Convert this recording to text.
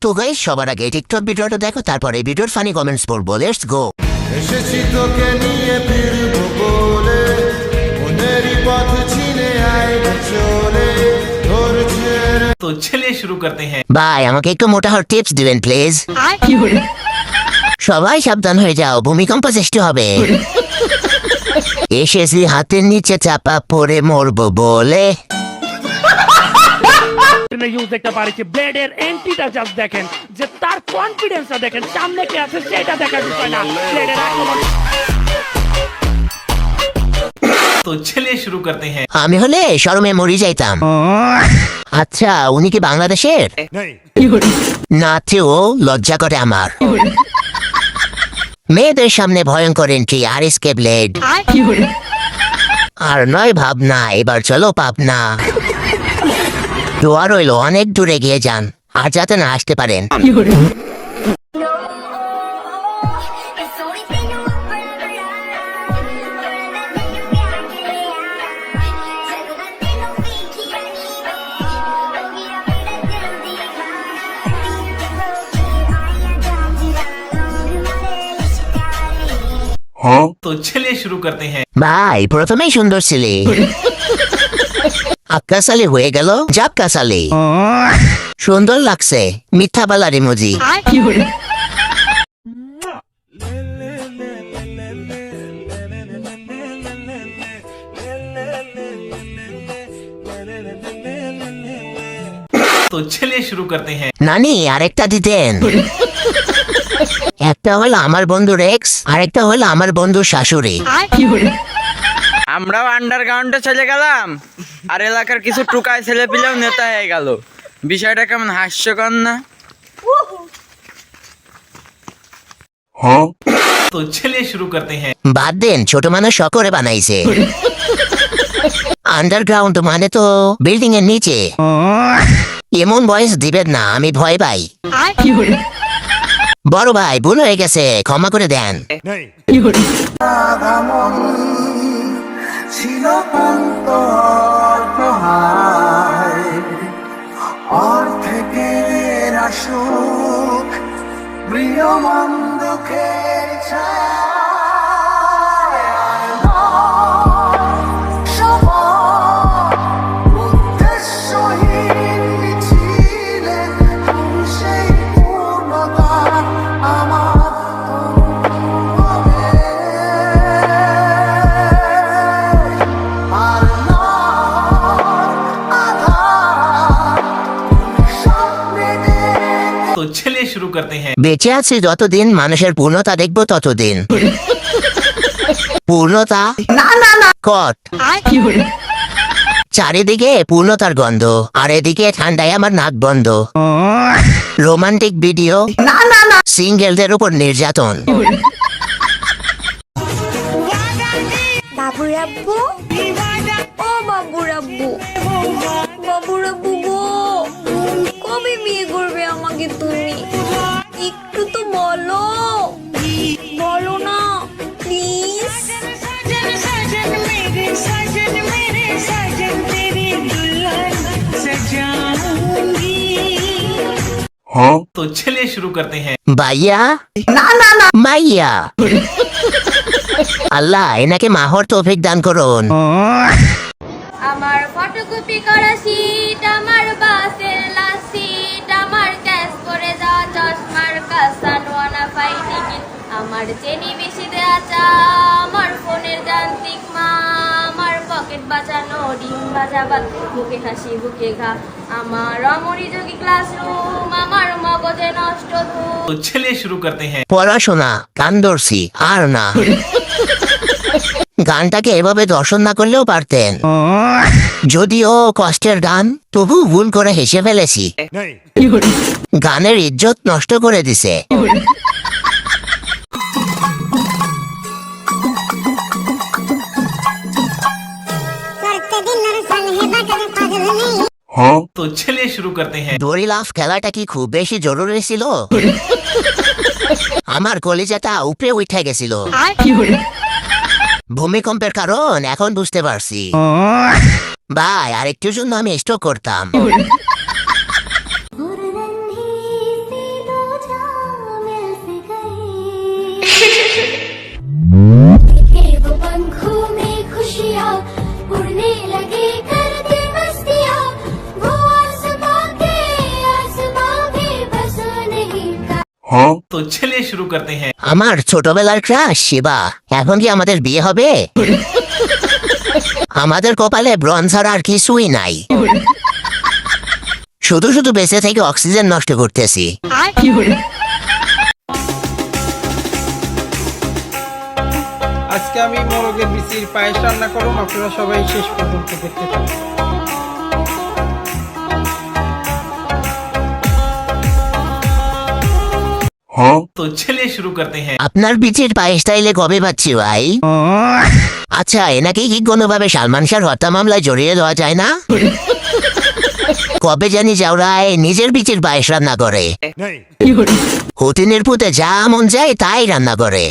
তো গাইস, সবার আগে টিকটক ভিডিওটা দেখো, তারপরে ভিডিওর ফানি কমেন্টস পড়বো। Let's go. এসেছি তোকে নিয়ে ফিরবো বলে, মনেরই পথ চিনে আয় চলে ধরছে। तो चलिए शुरू करते हैं। ভাই, আমাকে একটু মোটা হওয়ার টিপস দিবেন প্লিজ। সবাই সাবধান হয়ে যাও, ভূমিকম্প সৃষ্টি হবে। এসেছি হাতের নিচে চাপা পড়ে মরবো বলে। ইউজ দেখতে পারি ব্লেডের এন্ট্রিটা জাস্ট দেখেন, যে তার কনফিডেন্সটা দেখেন, সামনে কে আছে সেটা দেখার বিষয় না, ব্লেডের আক্রমণ। तो चलिए शुरू करते हैं। আমি হলে শরমে মরি যাইতাম। আচ্ছা, উনি কি বাংলাদেশের? না, তো লজ্জা করে আমার। মেয়েদের সামনে ভয়ঙ্কর এন্ট্রি আর এসকে ব্লেড। আর নয় ভাবনা, এবার চলো পাবনা। দোয়া রইল অনেক দূরে গিয়ে যান, আর যাতে না আসতে পারেন। तो चलिए शुरू करते हैं। ভাই, প্রথমেই সুন্দর ছিলে, আক্কাসালি হয়ে গেল জাক্কাসালি। সুন্দর লাগছে, মিথ্যা বালার ইমোজি। तो चलिए शुरू करते हैं। নানি, আরেকটা দিতেন। একটা হলো আমার বন্ধুর এক্স, আরেকটা হলো আমার বন্ধুর শাশুড়ি। আমরাও আন্ডারগ্রাউন্ডে চলে গেলাম, আর এলাকার কিছু টুকায় ছেলে পিলেও নেতা হয়ে গেল। বিষয়টা কেমন হাস্যকর না? तो चलिए शुरू करते हैं। বাদ দেন, ছোট মানুষ শকরে বানাইছে। আন্ডারগ্রাউন্ড মানে তো বিল্ডিং এর নিচে। এমন বয়স দিবেন না, আমি ভয় পাই। বড় ভাই, ভুল হয়ে গেছে, ক্ষমা করে দেন। ছিল অন্তহায় অর্ধেকের আসুক প্রিয় মন্দুখের ছায়া। तो चलिए शुरू करते हैं। বেঁচে আছি যতদিন, মানুষের পূর্ণতা দেখবো ততদিন। পূর্ণতা কট। চারিদিকে পূর্ণতার গন্ধ, আর এদিকে ঠান্ডায় আমার নাক বন্ধ। রোমান্টিক ভিডিও, সিঙ্গেলদের উপর নির্যাতন। বাবুরাব্বু, ও বাবুরাব্বু, বাবুরাব্বু গো, কবে বিয়ে করবে আমাকে তুমি? একটু তো বলো, বলো না প্লিজ। तो चलिए शुरू करते हैं। ভাইয়া, মাইয়া। আল্লাহ এনাকে মাহর তৌফিক দান করুন। আমার ফটোকপি করা সিট, আমার বাসের লাস্ট সিট, আমার ক্যাশ করে যাওয়া চশমার কাসানোয়ানা পাই টিকিট, আমার চেনি বেশি দেয়া চা, আমার ফোনের যান্ত্রিক মা, আমার পকেট বাঁচানো ডিম ভাজা ভাত, বুকে হাসি বুকে ঘা, আমার অমনোযোগী ক্লাসরুম, আমার মগজে নষ্ট ধূপ। तो चलिए शुरू करते हैं। পড়াশোনা কান ধরছি আর না। গানটাকে এভাবে দর্শন না করলেও পারতেন। যদিও কষ্টের গান, তবু ভুল করে হেসে ফেলেছি। গানের ইজ্জত নষ্ট করে দিছে। तो चलिए शुरू करते हैं। দড়ি লাফ খেলাটা কি খুব বেশি জরুরি ছিল? আমার কলিজাটা উপরে উঠে গেছিল। ভূমিকম্পের কারণ এখন বুঝতে পারছি। ভাই, আরেকটুর জন্য আমি স্ট্রোক করতাম। तो चलिए शुरू करते हैं। আমার ছোটবেলার ক্রাশ শিবা, এখন কি আমাদের বিয়ে হবে? আমাদের কপালে ব্রণ ছাড়া আর কিছুই নাই, শুধু শুধু বেঁচে থেকে অক্সিজেন নষ্ট করতেছি। আজকে আমি মোরগের বিচির পায়েস রান্না করুন, আপনারা সবাই শেষ পর্যন্ত দেখতে থাকুন। तो चलिए शुरू करते हैं। আপনার বিচির পায়েস তাইলে কবে পাচ্ছি ভাই? আচ্ছা, এনাকে কি কোনোভাবে সালমান শাহর হত্যা মামলায় জড়িয়ে দেওয়া যায় না? কবে জানি যাওরায় নিজের বিচির পায়েস রান্না করে, হুতিনের পুতে যা মন যায় তাই রান্না করে।